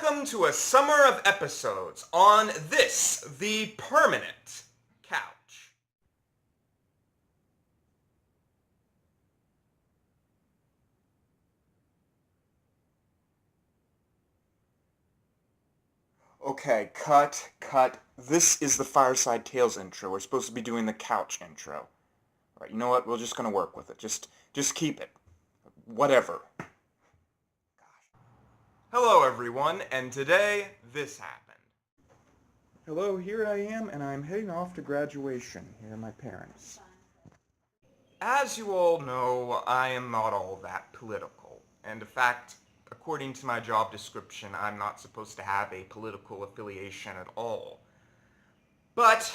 Welcome to a summer of episodes on this, the permanent couch. Okay, cut. This is the Fireside Tales intro. We're supposed to be doing the couch intro. Alright, you know what? We're just gonna work with it. Just keep it. Whatever. Hello everyone, and today, this happened. Hello, here I am, and I'm heading off to graduation. Here are my parents. As you all know, I am not all that political. And in fact, according to my job description, I'm not supposed to have a political affiliation at all. But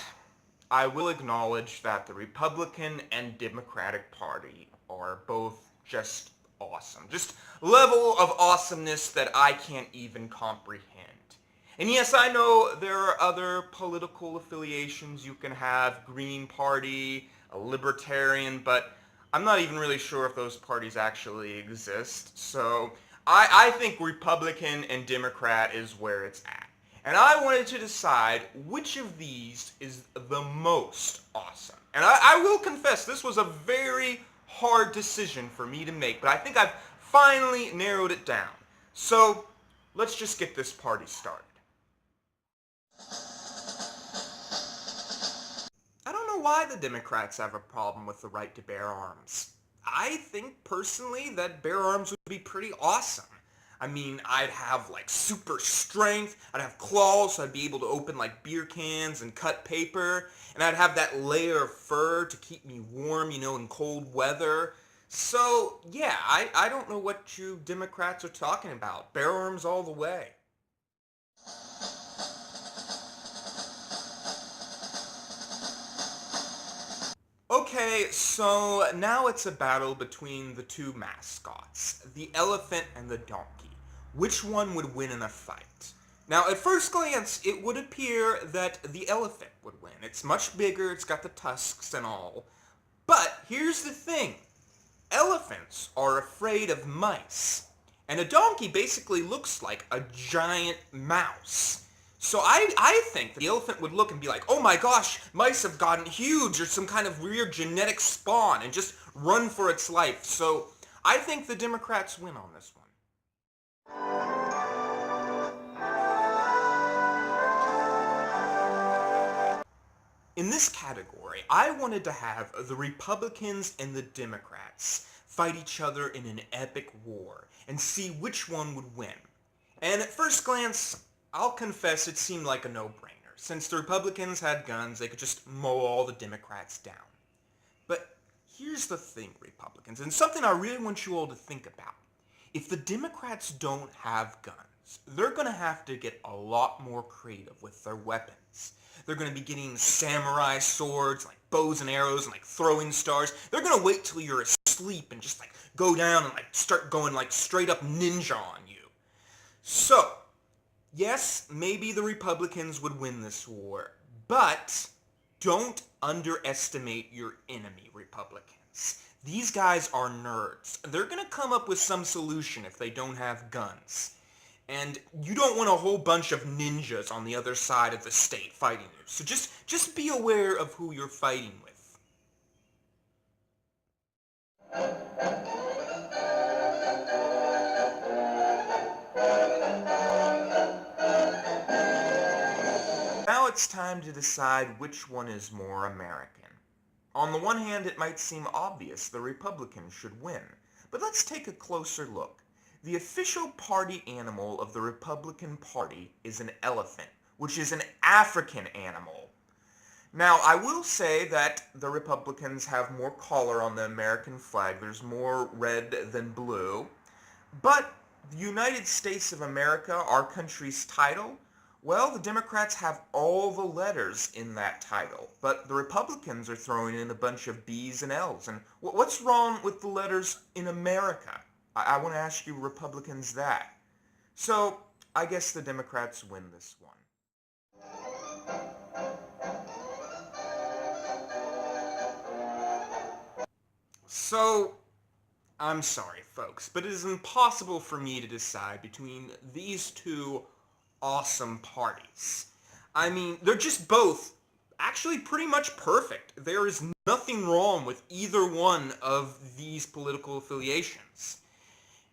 I will acknowledge that the Republican and Democratic Party are both just awesome. Just level of awesomeness that I can't even comprehend. And yes, I know there are other political affiliations you can have, Green Party, a Libertarian, but I'm not even really sure if those parties actually exist. So I think Republican and Democrat is where it's at. And I wanted to decide which of these is the most awesome. And I will confess, this was a very hard decision for me to make, but I think I've finally narrowed it down. So let's just get this party started. I don't know why the Democrats have a problem with the right to bear arms. I think personally that bear arms would be pretty awesome. I mean, I'd have like super strength, I'd have claws, so I'd be able to open like beer cans and cut paper, and I'd have that layer of fur to keep me warm, in cold weather. So, yeah, I don't know what you Democrats are talking about. Bear arms all the way. Okay, so now it's a battle between the two mascots, the elephant and the donkey. Which one would win in a fight? Now, at first glance, it would appear that the elephant would win. It's much bigger, it's got the tusks and all. But here's the thing. Elephants are afraid of mice. And a donkey basically looks like a giant mouse. So I think the elephant would look and be like, oh my gosh, mice have gotten huge, or some kind of weird genetic spawn, and just run for its life. So I think the Democrats win on this one. In this category, I wanted to have the Republicans and the Democrats fight each other in an epic war and see which one would win. And at first glance, I'll confess it seemed like a no-brainer. Since the Republicans had guns, they could just mow all the Democrats down. But here's the thing, Republicans, and something I really want you all to think about. If the Democrats don't have guns, they're going to have to get a lot more creative with their weapons. They're going to be getting samurai swords, like bows and arrows, and like throwing stars. They're going to wait till you're asleep and just like go down and like start going like straight up ninja on you. So, yes, maybe the Republicans would win this war, but don't underestimate your enemy, Republicans. These guys are nerds. They're going to come up with some solution if they don't have guns. And you don't want a whole bunch of ninjas on the other side of the state fighting you. So just be aware of who you're fighting with. Now it's time to decide which one is more American. On the one hand, it might seem obvious the Republicans should win, but let's take a closer look. The official party animal of the Republican Party is an elephant, which is an African animal. Now, I will say that the Republicans have more color on the American flag. There's more red than blue. But the United States of America, our country's title, well, the Democrats have all the letters in that title, but the Republicans are throwing in a bunch of B's and L's. And what's wrong with the letters in America? I want to ask you Republicans that. So, I guess the Democrats win this one. So, I'm sorry, folks, but it is impossible for me to decide between these two awesome parties. I mean, they're just both actually pretty much perfect. There is nothing wrong with either one of these political affiliations.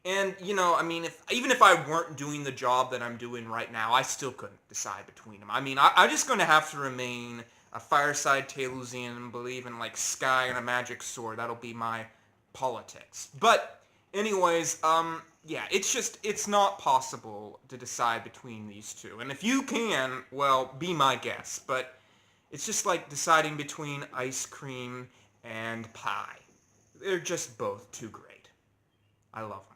And, I mean, even if I weren't doing the job that I'm doing right now, I still couldn't decide between them. I mean, I'm just going to have to remain a fireside Talusian and believe in, like, sky and a magic sword. That'll be my politics. But, anyways, yeah, it's not possible to decide between these two. And if you can, well, be my guest. But it's just like deciding between ice cream and pie. They're just both too great. I love them.